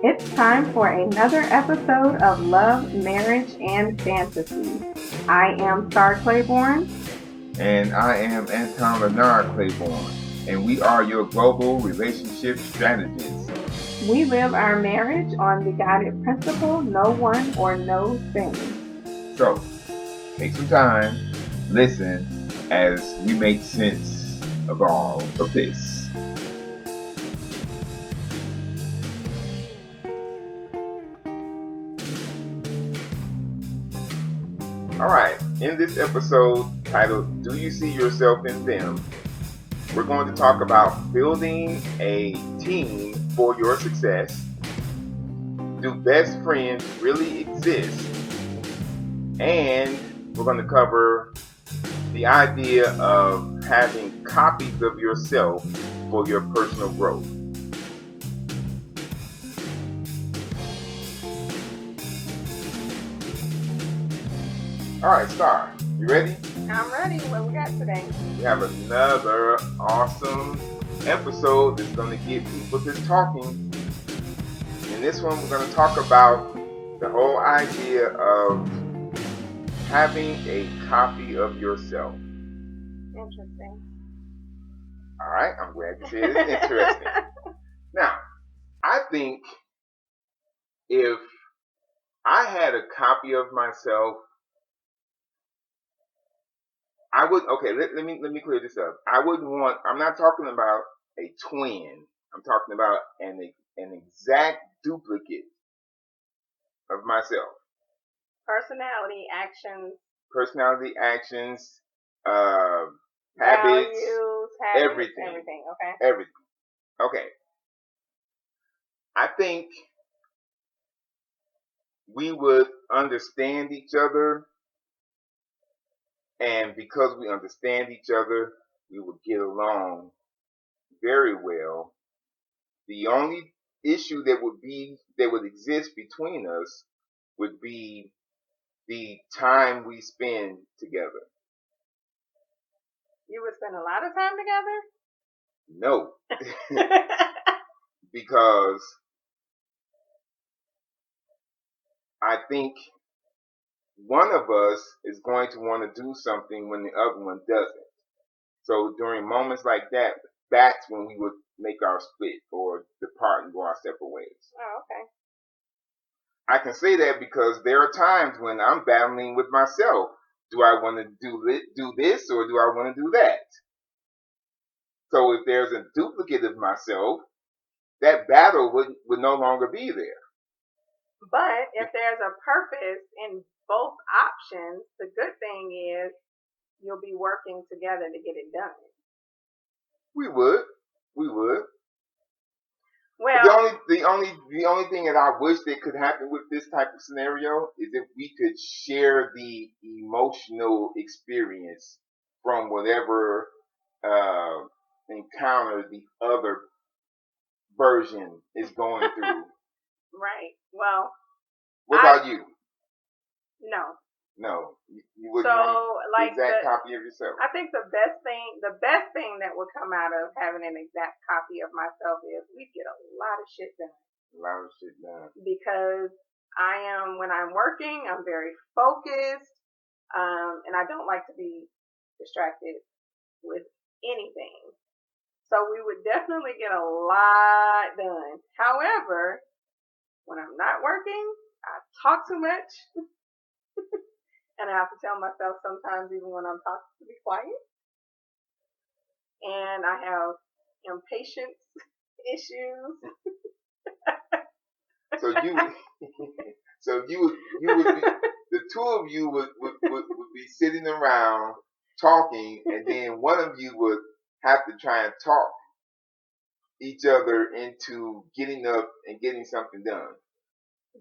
It's time for another episode of Love, Marriage, and Fantasy. I am Star Claiborne. And I am Anton Leonard Claiborne. And we are your global relationship strategists. We live our marriage on the guided principle, no one or no thing. So, take some time, listen, as we make sense of all of this. All right, in this episode titled, Do You See Yourself in Them? We're going to talk about building a team for your success. Do best friends really exist? And we're going to cover the idea of having copies of yourself for your personal growth. All right, Star, you ready? I'm ready. What we got today? We have another awesome episode that's going to get people to talking. In this one, we're going to talk about the whole idea of having a copy of yourself. Interesting. All right, I'm glad you said it's interesting. Now, I think if I had a copy of myself, I would, okay, let me clear this up. I'm not talking about a twin. I'm talking about an exact duplicate of myself. Personality, actions, habits, values, everything. Okay. Everything. Okay. I think we would understand each other, and because we understand each other, we would get along very well. The only issue that would exist between us would be the time we spend together. You would spend a lot of time together? No. Because I think one of us is going to want to do something when the other one doesn't. So during moments like that, that's when we would make our split or depart and go our separate ways. Oh, okay. I can say that because there are times when I'm battling with myself. Do I want to do this or do I want to do that? So if there's a duplicate of myself, that battle would no longer be there. But if there's a purpose in both options, the good thing is you'll be working together to get it done. We would. Well, the only thing that I wish that could happen with this type of scenario is if we could share the emotional experience from whatever encounter the other version is going through. Right. Well, what about you? No, you wouldn't want like the exact copy of yourself. I think the best thing that would come out of having an exact copy of myself is we'd get a lot of shit done. Because when I'm working, I'm very focused, and I don't like to be distracted with anything. So we would definitely get a lot done. However, when I'm not working, I talk too much. And I have to tell myself sometimes, even when I'm talking, to be quiet. And I have impatience issues. So you would be, the two of you would be sitting around talking, and then one of you would have to try and talk each other into getting up and getting something done.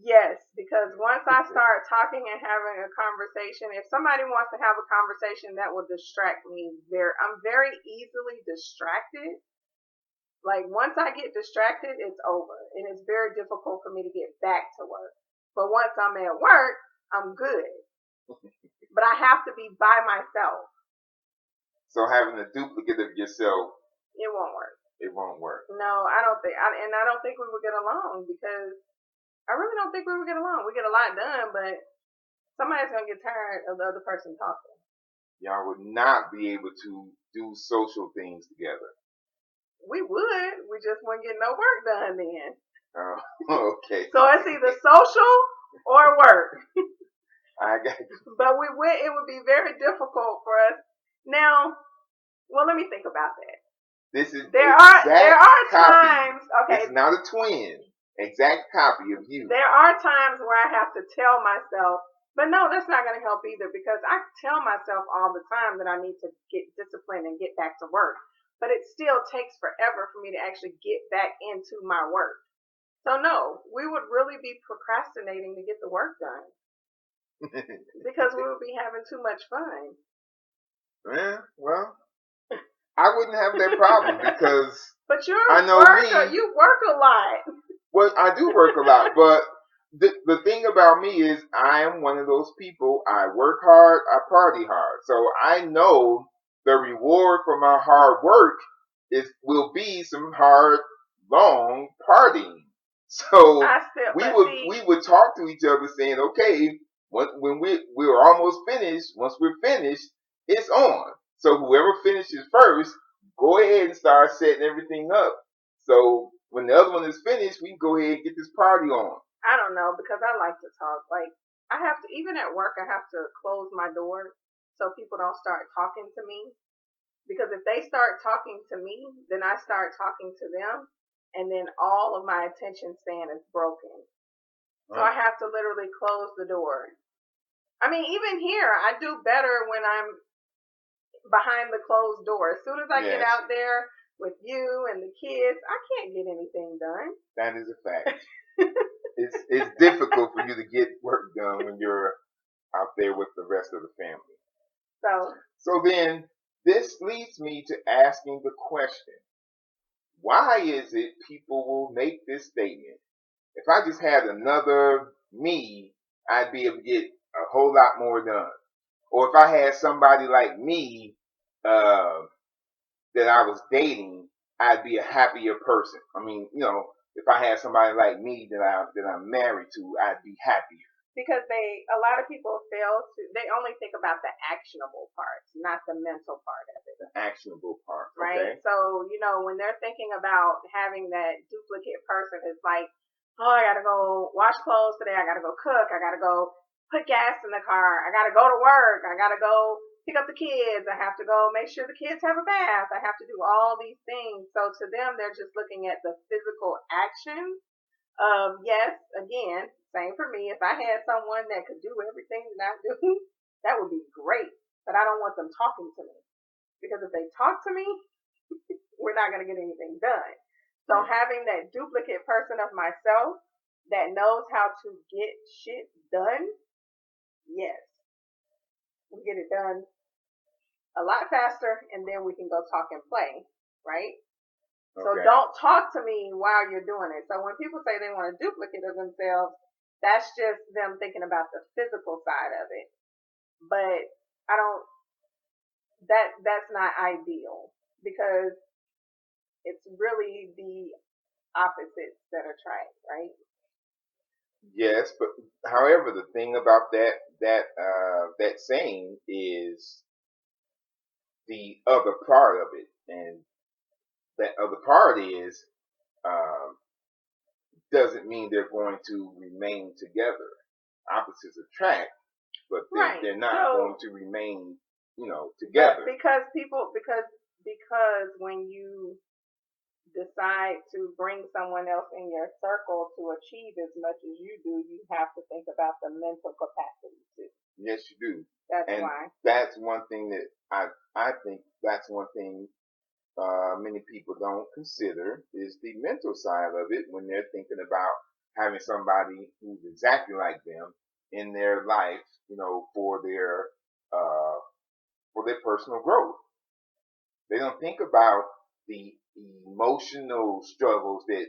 Yes, because once I start talking and having a conversation, if somebody wants to have a conversation, that will distract me. I'm very easily distracted. Like once I get distracted, it's over. And it's very difficult for me to get back to work. But once I'm at work, I'm good. But I have to be by myself. So having a duplicate of yourself, it won't work. it won't work. No, I don't think, and I don't think we would get along because I really don't think we would get along. We get a lot done, but somebody's gonna get tired of the other person talking. Y'all would not be able to do social things together. We would. We just wouldn't get no work done then. Oh, okay. So it's either social or work. I got you. But it would be very difficult for us. Now, well, let me think about that. There are times. Okay, it's not a twin. Exact copy of you. There are times where I have to tell myself, but no, that's not going to help either because I tell myself all the time that I need to get disciplined and get back to work. But it still takes forever for me to actually get back into my work. So no, we would really be procrastinating to get the work done because we would be having too much fun. Yeah, well, I wouldn't have that problem because but you work a lot. Well, I do work a lot, but the thing about me is I am one of those people. I work hard, I party hard. So I know the reward for my hard work will be some hard, long partying. So we would talk to each other saying, okay, when we're almost finished, once we're finished, it's on. So whoever finishes first, go ahead and start setting everything up. So when the other one is finished, we can go ahead and get this party on. I don't know because I like to talk. Like I have to, even at work, I have to close my door so people don't start talking to me. Because if they start talking to me, then I start talking to them. And then all of my attention span is broken. So I have to literally close the door. I mean, even here, I do better when I'm behind the closed door. As soon as I get out there with you and the kids, I can't get anything done. That is a fact. It's difficult for you to get work done when you're out there with the rest of the family. So then, this leads me to asking the question. Why is it people will make this statement? If I just had another me, I'd be able to get a whole lot more done. Or if I had somebody like me that I was dating, I'd be a happier person. I mean, if I had somebody like me that I'm married to, I'd be happier. Because a lot of people they only think about the actionable parts, not the mental part of it. The actionable part, right? Okay. So, when they're thinking about having that duplicate person, it's like, oh, I gotta go wash clothes today, I gotta go cook, I gotta go put gas in the car, I gotta go to work, I gotta go pick up the kids, I have to go make sure the kids have a bath, I have to do all these things. So to them, they're just looking at the physical action. Yes, again, same for me. If I had someone that could do everything that I do, that would be great. But I don't want them talking to me. Because if they talk to me, we're not going to get anything done. So having that duplicate person of myself that knows how to get shit done, yes. We get it done a lot faster, and then we can go talk and play, right? Okay. So don't talk to me while you're doing it. So when people say they want a duplicate of themselves, that's just them thinking about the physical side of it. But that's not ideal because it's really the opposites that are trying, right? Yes, but however, the thing about that saying is the other part of it, and that other part is doesn't mean they're going to remain together. Opposites attract, but they're not going to remain, together. Because when you decide to bring someone else in your circle to achieve as much as you do, you have to think about the mental capacity too. Yes, you do. That's why. That's one thing that I think that's one thing many people don't consider is the mental side of it when they're thinking about having somebody who's exactly like them in their life, for their personal growth. They don't think about the emotional struggles that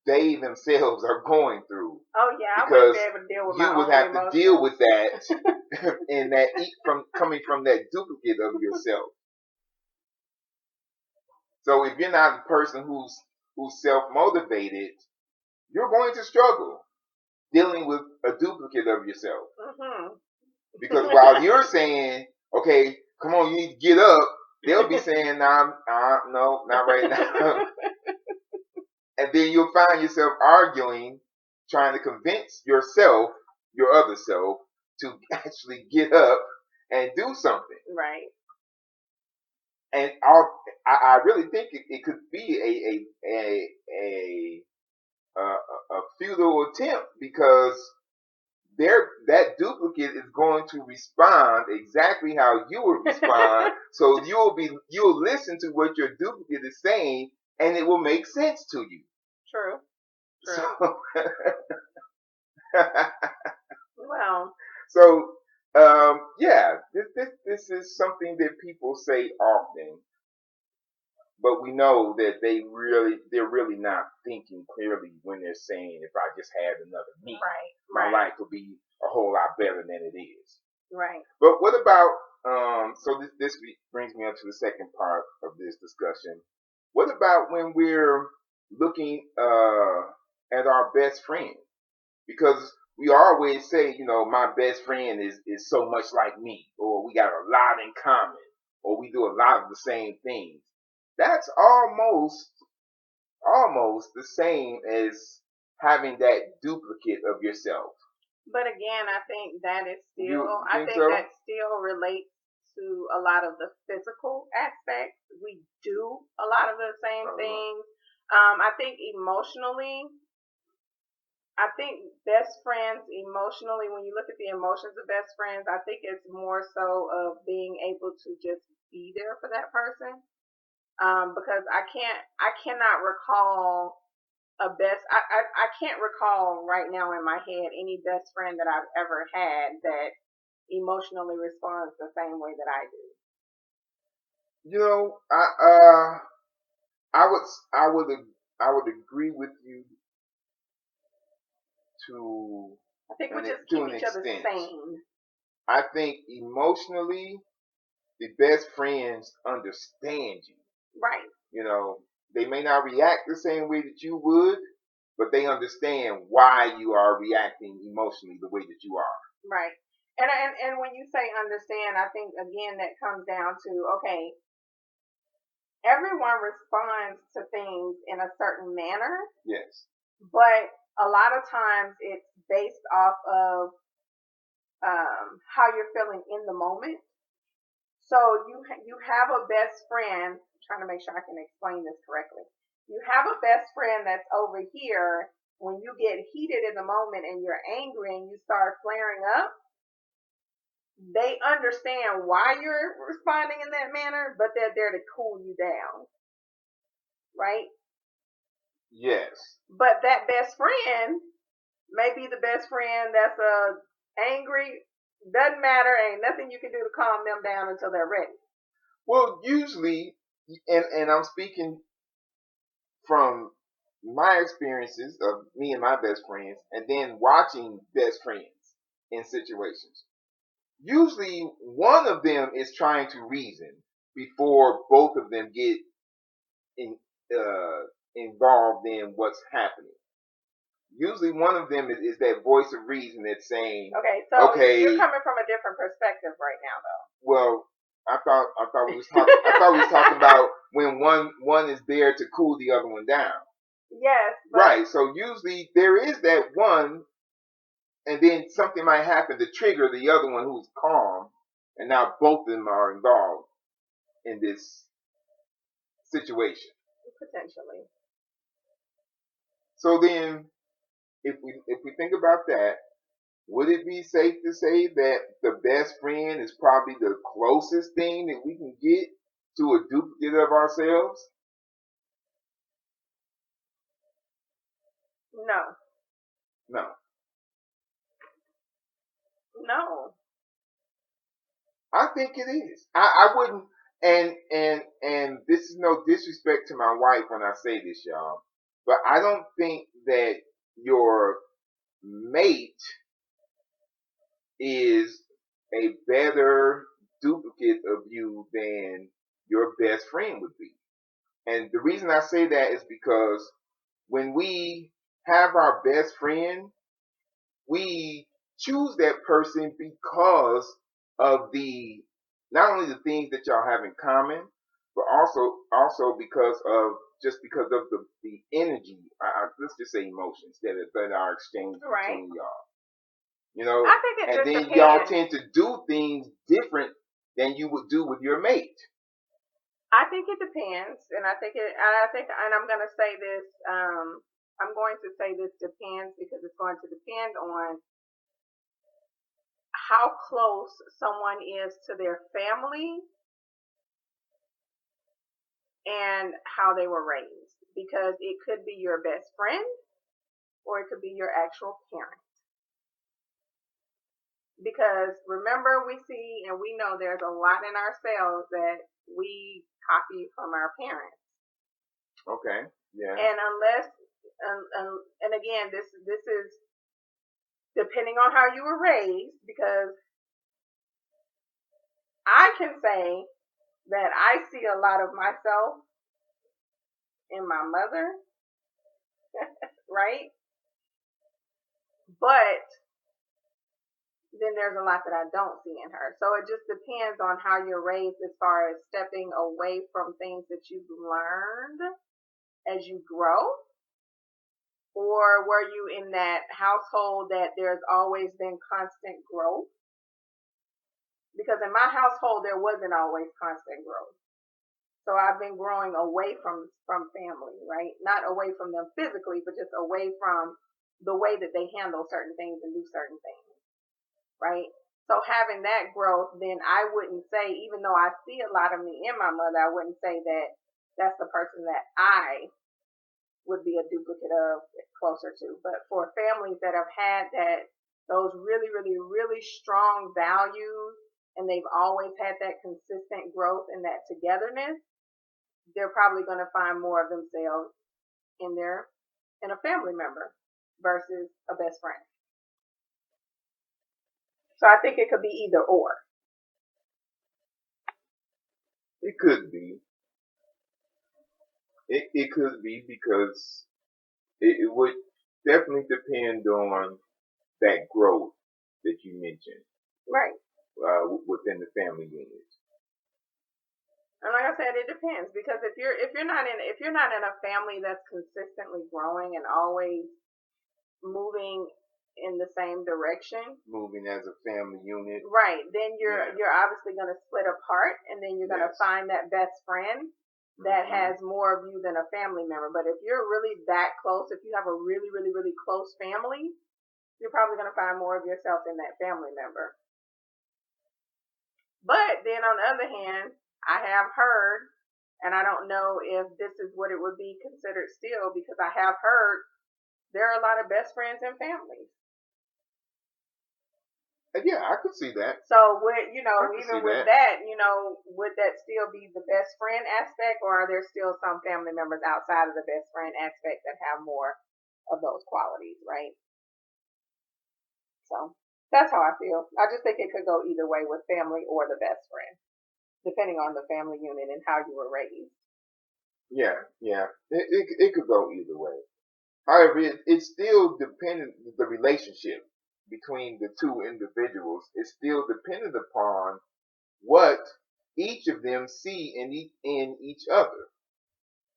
they themselves are going through. Oh yeah, I wouldn't be able to deal with you would have to deal with that, and that coming from that duplicate of yourself. So if you're not the person who's self-motivated, you're going to struggle dealing with a duplicate of yourself. Mm-hmm. Because while you're saying, okay, come on, you need to get up, they'll be saying, no, not right now. And then you'll find yourself arguing, trying to convince yourself, your other self, to actually get up and do something. Right. And I really think it could be a futile attempt, because that duplicate is going to respond exactly how you would respond. So you'll listen to what your duplicate is saying, and it will make sense to you. True. So, well. So yeah, this is something that people say often, but we know that they're really not thinking clearly when they're saying, if I just had another me, my life would be a whole lot better than it is. Right. But what about so this brings me up to the second part of this discussion. What about when we're looking at our best friend? Because we always say, my best friend is so much like me, or we got a lot in common, or we do a lot of the same things. That's almost the same as having that duplicate of yourself. But again, I think that is still, that still relates to a lot of the physical aspects. We do a lot of the same things. I think emotionally, I think best friends emotionally, when you look at the emotions of best friends, I think it's more so of being able to just be there for that person. Because I cannot recall I can't recall right now in my head any best friend that I've ever had that emotionally responds the same way that I do. I would agree with you to. I think we just keep each other sane. I think emotionally, the best friends understand you. Right. They may not react the same way that you would, but they understand why you are reacting emotionally the way that you are. Right. And when you say understand, I think again that comes down to, okay, everyone responds to things in a certain manner. Yes. But a lot of times it's based off of how you're feeling in the moment. So you have a best friend. I'm trying to make sure I can explain this correctly. You have a best friend that's over here. When you get heated in the moment and you're angry and you start flaring up, they understand why you're responding in that manner, but they're there to cool you down. Right? Yes. But that best friend may be the best friend that's angry. Doesn't matter. Ain't nothing you can do to calm them down until they're ready. Well, usually, and I'm speaking from my experiences of me and my best friends, and then watching best friends in situations. Usually, one of them is trying to reason before both of them get involved in what's happening. Usually, one of them is that voice of reason that's saying, "Okay, you're coming from a different perspective right now, though." Well, I thought we was talking about when one is there to cool the other one down. Yes. Right. So usually there is that one, and then something might happen to trigger the other one who's calm, and now both of them are involved in this situation. Potentially. So then, if we think about that, would it be safe to say that the best friend is probably the closest thing that we can get to a duplicate of ourselves? No. I think it is. I wouldn't, and this is no disrespect to my wife when I say this, y'all, but I don't think that your mate is a better duplicate of you than your best friend would be. And the reason I say that is because when we have our best friend, we choose that person because of the not only the things that y'all have in common, but also because of the energy. Let's just say emotions that are exchanged Right. between y'all. You know, I think it and just then depends. y'all tend to do things different than you would do with your mate. I think it depends, and I'm going to say this. I'm going to say this depends because it's going to depend on how close someone is to their family and how they were raised. Because it could be your best friend or it could be your actual parent. Because remember, we see and we know there's a lot in ourselves that we copy from our parents. Okay. Yeah. And unless, and again, this is depending on how you were raised, because I can say that I see a lot of myself in my mother, right? But then there's a lot that I don't see in her. So it just depends on how you're raised as far as stepping away from things that you've learned as you grow. Or were you in that household that there's always been constant growth? Because in my household, there wasn't always constant growth. So I've been growing away from family, right? Not away from them physically, but just away from the way that they handle certain things and do certain things, right? So having that growth, then I wouldn't say, even though I see a lot of me in my mother, I wouldn't say that that's the person that I would be a duplicate of, closer to. But for families that have had those really, really, really strong values, and they've always had that consistent growth and that togetherness, they're probably going to find more of themselves in a family member versus a best friend. So I think it could be either or. It could be. It could be because it would definitely depend on that growth that you mentioned, right? Within the family unit. And like I said, it depends, because if you're not in a family that's consistently growing and always moving in the same direction, moving as a family unit, right? Then you're obviously going to split apart, and then you're going to Yes. find that best friend that has more of you than a family member. But if you're really that close, if you have a really, really, really close family, you're probably going to find more of yourself in that family member. But then on the other hand, I have heard, and I don't know if this is what it would be considered still, because I have heard there are a lot of best friends in families. Yeah, I could see that. So with that, would that still be the best friend aspect, or are there still some family members outside of the best friend aspect that have more of those qualities, right? So that's how I feel. I just think it could go either way with family or the best friend, depending on the family unit and how you were raised. Yeah. It could go either way. However, it's still dependent. The relationship between the two individuals is still dependent upon what each of them see in each other,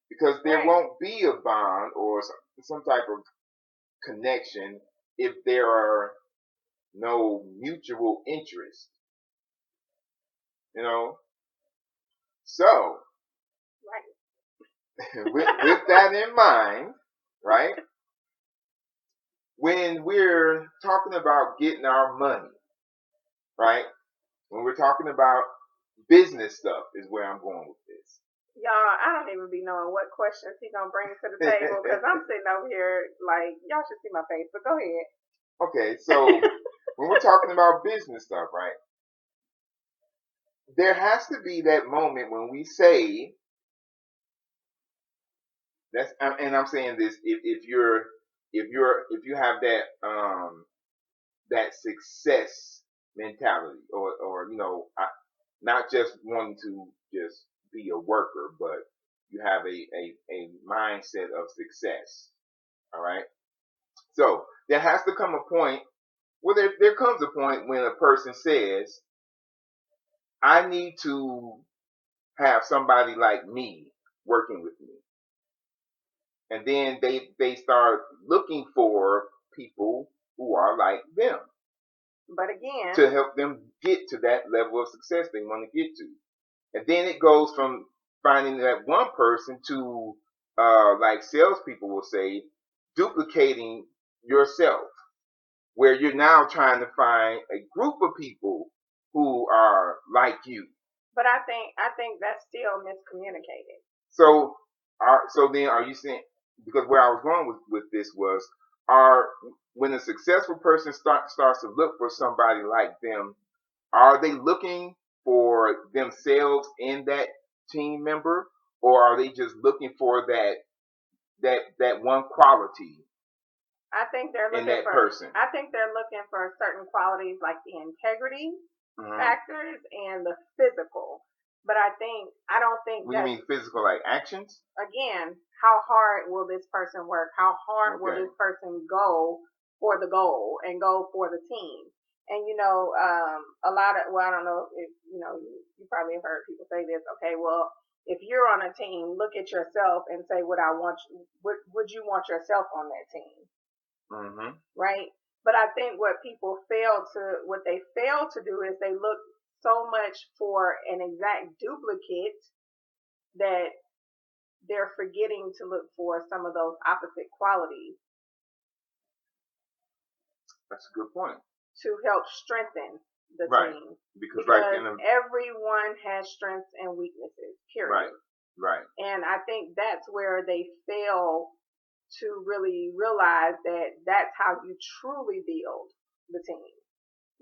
because there won't be a bond or some type of connection if there are no mutual interest. So with that in mind, right? When we're talking about getting our money, right? When we're talking about business stuff is where I'm going with this. Y'all, I don't even be knowing what questions he gonna bring to the table, because I'm sitting over here like, y'all should see my face, but go ahead. Okay, so when we're talking about business stuff, right? There has to be that moment when we say and I'm saying this, if you have that success mentality, or not just wanting to just be a worker, but you have a mindset of success. All right. So there has to come a point, well, there comes a point when a person says, I need to have somebody like me working with me. And then they start looking for people who are like them. But again, to help them get to that level of success they want to get to. And then it goes from finding that one person to, like salespeople will say, duplicating yourself, where you're now trying to find a group of people who are like you. But I think that's still miscommunicated. So then are you saying, because where I was going with this was, when a successful person starts to look for somebody like them, are they looking for themselves in that team member, or are they just looking for that one quality I think they're looking in that for, person? I think they're looking for certain qualities like the integrity factors and the physical. But I don't think What do you mean physical, like actions? Again, how hard will this person work? How hard will this person go for the goal and go for the team? And a lot of, well, I don't know if you probably have heard people say this. Okay, well, if you're on a team, look at yourself and say, would you want yourself on that team? Right? But I think what they fail to do is they look so much for an exact duplicate that they're forgetting to look for some of those opposite qualities. That's a good point. To help strengthen the team. Because everyone has strengths and weaknesses, period. Right. And I think that's where they fail to really realize that that's how you truly build the team.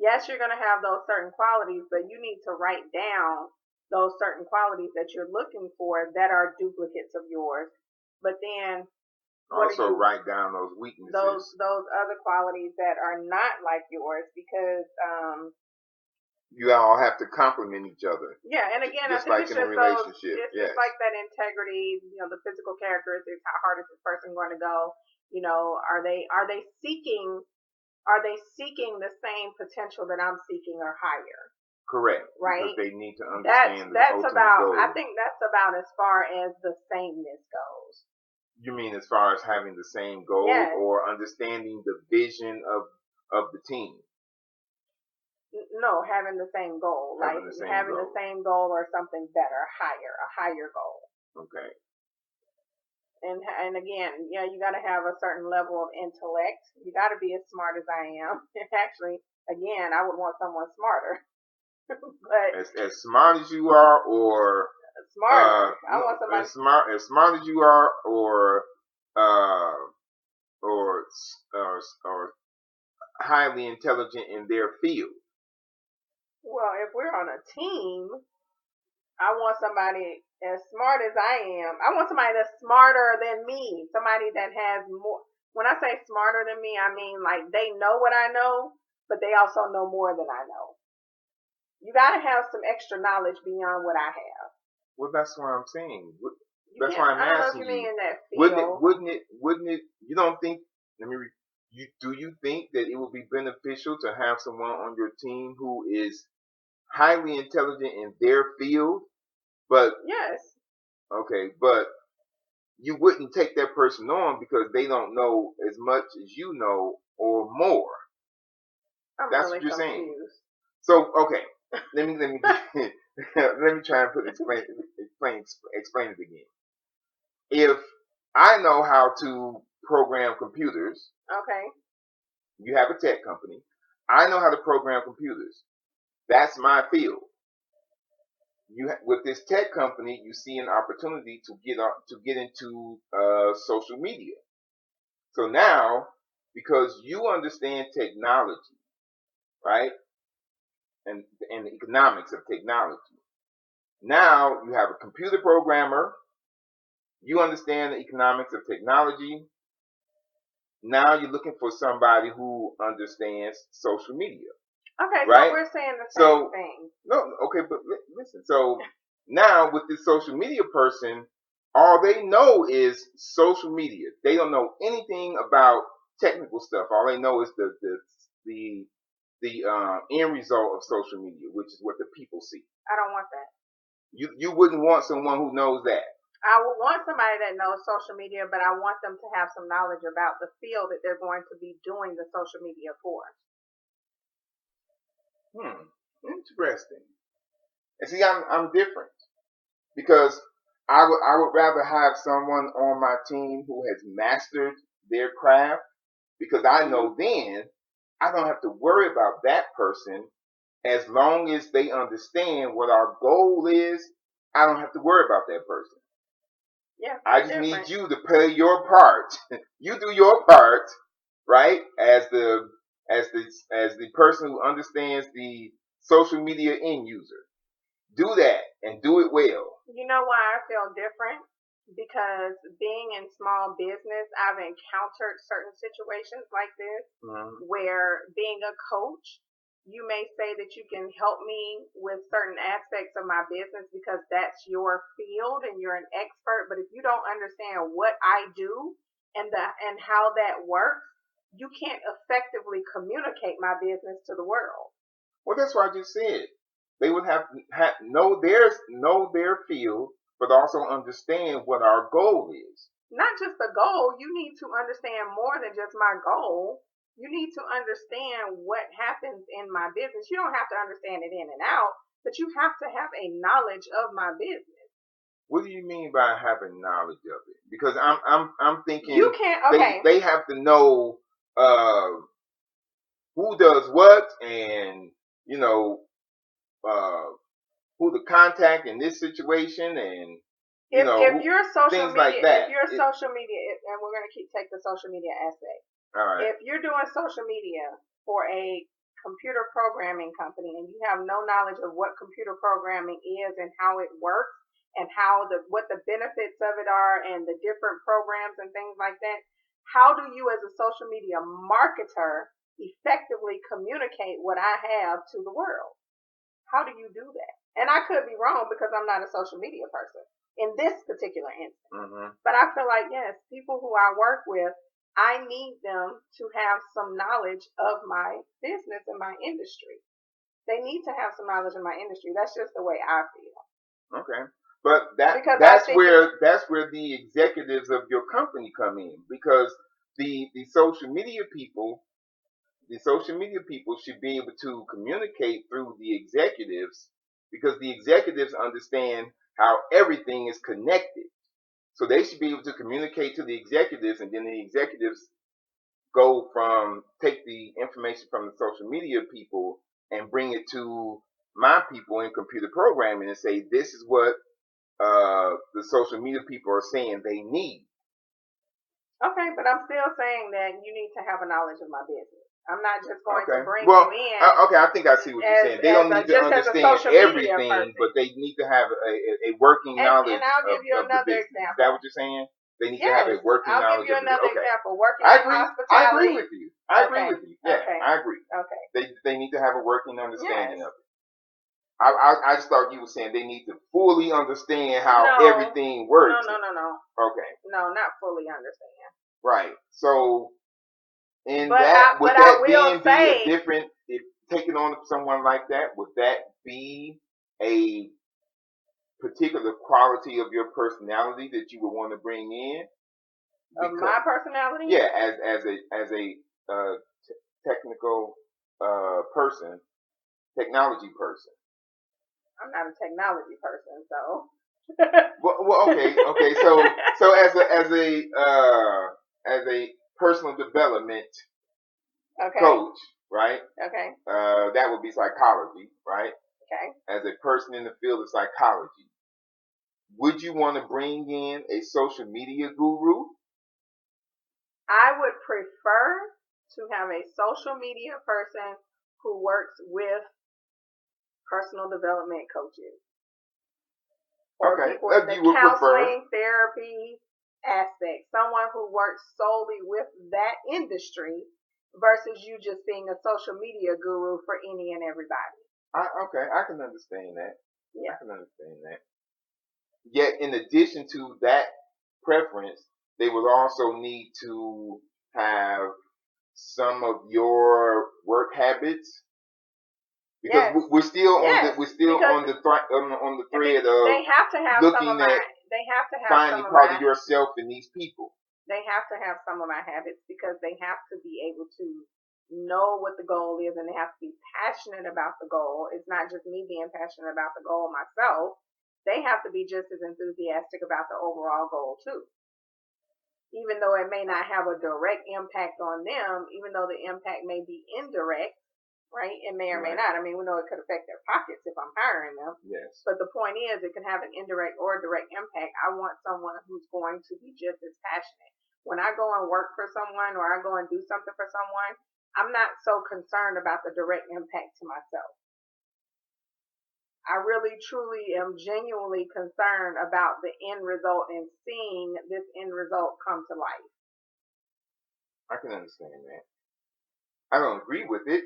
Yes, you're going to have those certain qualities, but you need to write down those certain qualities that you're looking for that are duplicates of yours. But then also write down those weaknesses. Those other qualities that are not like yours, because you all have to complement each other. Yeah, and again, just I think like in a relationship. It's just like that integrity, the physical characteristics. How hard is this person going to go? Are they seeking the same potential that I'm seeking or higher? Correct. Right. Because they need to understand that's the about goal. I think that's about as far as the sameness goes. You mean as far as having the same goal, or understanding the vision of the team? No, having the same goal, having the same goal or something better, a higher goal. Okay. And again, you got to have a certain level of intellect. You got to be as smart as I am. Actually, again, I would want someone smarter. But as smart as you are, or smarter. I want somebody as smart as you are, or highly intelligent in their field. Well, if we're on a team, I want somebody as smart as I am. I want somebody that's smarter than me. Somebody that has more. When I say smarter than me, I mean like they know what I know, but they also know more than I know. You got to have some extra knowledge beyond what I have. Well, that's what I'm saying. That's why I'm asking you. In that field. Wouldn't it? You don't think? Do you think that it would be beneficial to have someone on your team who is highly intelligent in their field, but yes. Okay, but you wouldn't take that person on because they don't know as much as you know or more. That's really what you're confused. saying. So okay. Let me let me try and explain it again. If I know how to program computers, okay, you have a tech company. I know how to program computers. That's my field. With this tech company, you see an opportunity to get into social media. So now, because you understand technology, right? And the economics of technology. Now you have a computer programmer. You understand the economics of technology. Now you're looking for somebody who understands social media. Okay, right? So we're saying the same thing. No, okay, but listen. So now with this social media person, all they know is social media. They don't know anything about technical stuff. All they know is the end result of social media, which is what the people see. I don't want that. You wouldn't want someone who knows that. I would want somebody that knows social media, but I want them to have some knowledge about the field that they're going to be doing the social media for. Interesting. And see, I'm different because I would rather have someone on my team who has mastered their craft, because I know then I don't have to worry about that person. As long as they understand what our goal is, I don't have to worry about that person. Yeah, I just need you to play your part. You do your part, right? As the person who understands the social media end user. Do that and do it well. You know why I feel different? Because being in small business, I've encountered certain situations like this where being a coach, you may say that you can help me with certain aspects of my business because that's your field and you're an expert. But if you don't understand what I do and how that works, you can't effectively communicate my business to the world. Well, that's what I just said. They would have know their field, but also understand what our goal is. Not just the goal. You need to understand more than just my goal. You need to understand what happens in my business. You don't have to understand it in and out, but you have to have a knowledge of my business. What do you mean by having knowledge of it? Because I'm thinking you can't. Okay. They have to know who does what, and who to contact in this situation, and if you're social media, like that. If you're social media, and we're going to take the social media aspect. All right. If you're doing social media for a computer programming company and you have no knowledge of what computer programming is and how it works and what the benefits of it are and the different programs and things like that, how do you as a social media marketer effectively communicate what I have to the world? How do you do that? And I could be wrong because I'm not a social media person in this particular instance. But I feel like, yes, people who I work with, I need them to have some knowledge of my business and my industry. They need to have some knowledge of my industry. That's just the way I feel. Okay. But that's where the executives of your company come in, because the social media people should be able to communicate through the executives, because the executives understand how everything is connected. So they should be able to communicate to the executives, and then the executives take the information from the social media people and bring it to my people in computer programming and say, this is what the social media people are saying they need. Okay, but I'm still saying that you need to have a knowledge of my business. I'm not just going to bring you in. Okay, I think I see what you're saying. They don't need to understand everything, but they need to have a working knowledge. And I'll give you another example. Is that what you're saying? They need to have a working knowledge. I'll give you another example. Working in hospitality. I agree with you. I agree with you. Yeah, okay. I agree. Okay. They need to have a working understanding of it. I just thought you were saying they need to fully understand how everything works. No. Okay. No, not fully understand. Right. So, if taking on someone like that, would that be a particular quality of your personality that you would want to bring in? Of my personality? Yeah, as a technical person, technology person. I'm not a technology person, so. well, okay. So as a personal development coach, right? Okay. That would be psychology, right? Okay. As a person in the field of psychology, would you want to bring in a social media guru? I would prefer to have a social media person who works with personal development coaches. Or people in the counseling, therapy aspect. Someone who works solely with that industry versus you just being a social media guru for any and everybody. I can understand that. Yeah. I can understand that. yet in addition to that preference, they would also need to have some of your work habits, because Yes. we're still on Yes. the on the thread of They have to have some of looking my. at They have to have finding some of part my. of yourself in these people. They have to have some of my habits because they have to be able to know what the goal is, and they have to be passionate about the goal. It's not just me being passionate about the goal myself. They have to be just as enthusiastic about the overall goal too. Even though it may not have a direct impact on them, even though the impact may be indirect, right? It may or may not. I mean, we know it could affect their pockets if I'm hiring them. Yes. But the point is, it can have an indirect or direct impact. I want someone who's going to be just as passionate. When I go and work for someone or I go and do something for someone, I'm not so concerned about the direct impact to myself. I really, truly am genuinely concerned about the end result and seeing this end result come to life. I can understand that. I don't agree with it.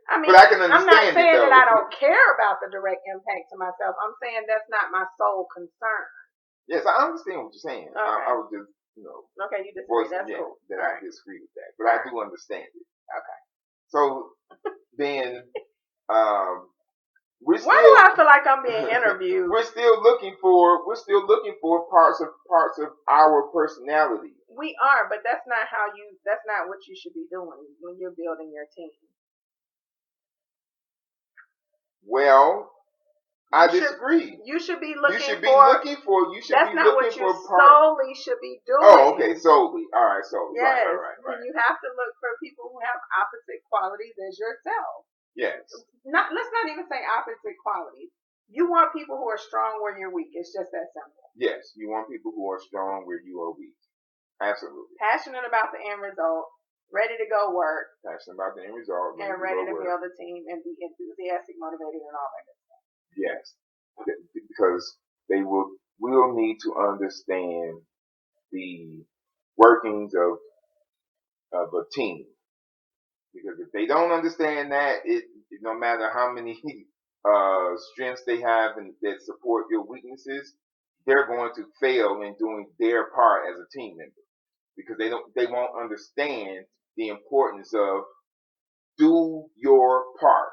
I mean, but I can understand I'm not saying it, that I don't care about the direct impact to myself. I'm saying that's not my sole concern. Yes, I understand what you're saying. Okay. I was just, Okay, you disagree. That's cool. That All I disagree with that, but I do understand it. Okay. So then, we're still. Why do I feel like I'm being interviewed? We're still looking for parts of our personality. We are, but that's not what you should be doing when you're building your team. Well, I disagree. You should be looking for. That's not what you solely should be doing. Oh, okay, solely. All right, solely. Yes. Right. You have to look for people who have opposite qualities as yourself. Yes. Let's not even say opposite qualities. You want people who are strong where you're weak. It's just that simple. Yes, you want people who are strong where you are weak. Absolutely. Passionate about the end result, ready to go work. Passionate about the end result, and ready to build a team and be enthusiastic, motivated, and all that. Yes, because they will need to understand the workings of a team. Because if they don't understand that, no matter how many strengths they have and that support your weaknesses, they're going to fail in doing their part as a team member, because they won't understand the importance of do your part.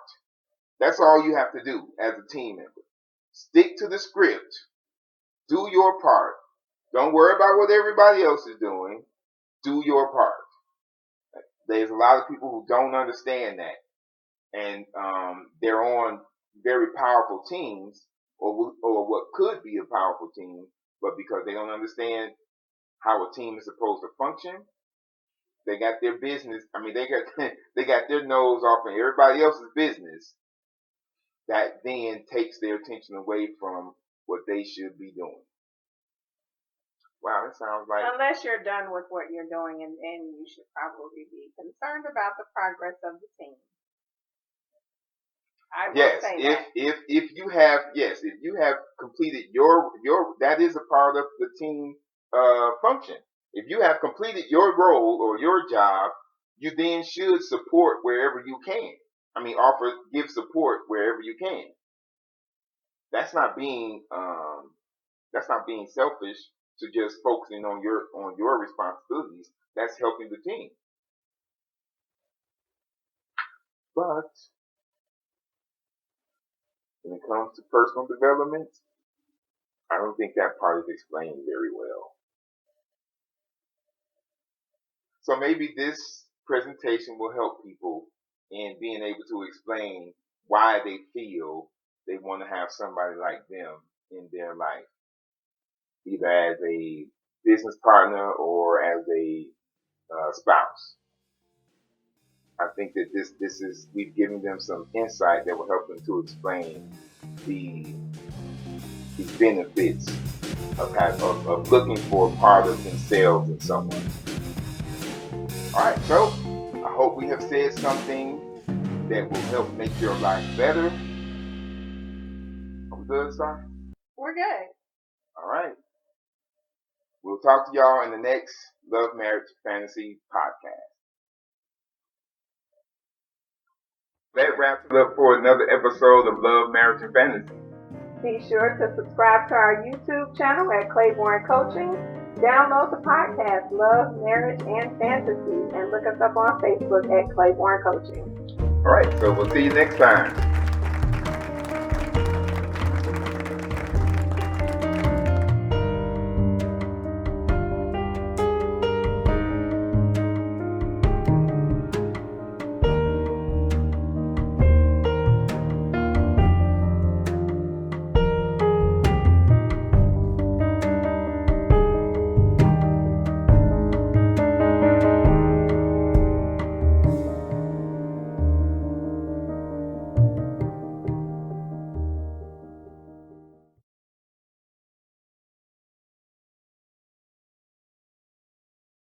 That's all you have to do as a team member. Stick to the script. Do your part. Don't worry about what everybody else is doing. Do your part. There's a lot of people who don't understand that, and they're on very powerful teams, or what could be a powerful team, but because they don't understand how a team is supposed to function, they got their business. I mean, they got their nose off in everybody else's business. That then takes their attention away from what they should be doing. Wow, it sounds like... Unless you're done with what you're doing, and you should probably be concerned about the progress of the team. I will say that. If you have completed your that is a part of the team function. If you have completed your role or your job, you then should support wherever you can. I mean, give support wherever you can. That's not being selfish to just focusing on your responsibilities. That's helping the team. But when it comes to personal development, I don't think that part is explained very well. So maybe this presentation will help people in being able to explain why they feel they want to have somebody like them in their life, either as a business partner or as a spouse. I think that we've given them some insight that will help them to explain the benefits of looking for a part of themselves in someone. All right, so I hope we have said something that will help make your life better. Are we good, Star? We're good. All right. We'll talk to y'all in the next Love, Marriage, Fantasy podcast. That wraps it up for another episode of Love, Marriage, and Fantasy. Be sure to subscribe to our YouTube channel at Claiborne Coaching. Download the podcast, Love, Marriage, and Fantasy, and look us up on Facebook at Claiborne Coaching. All right, so we'll see you next time.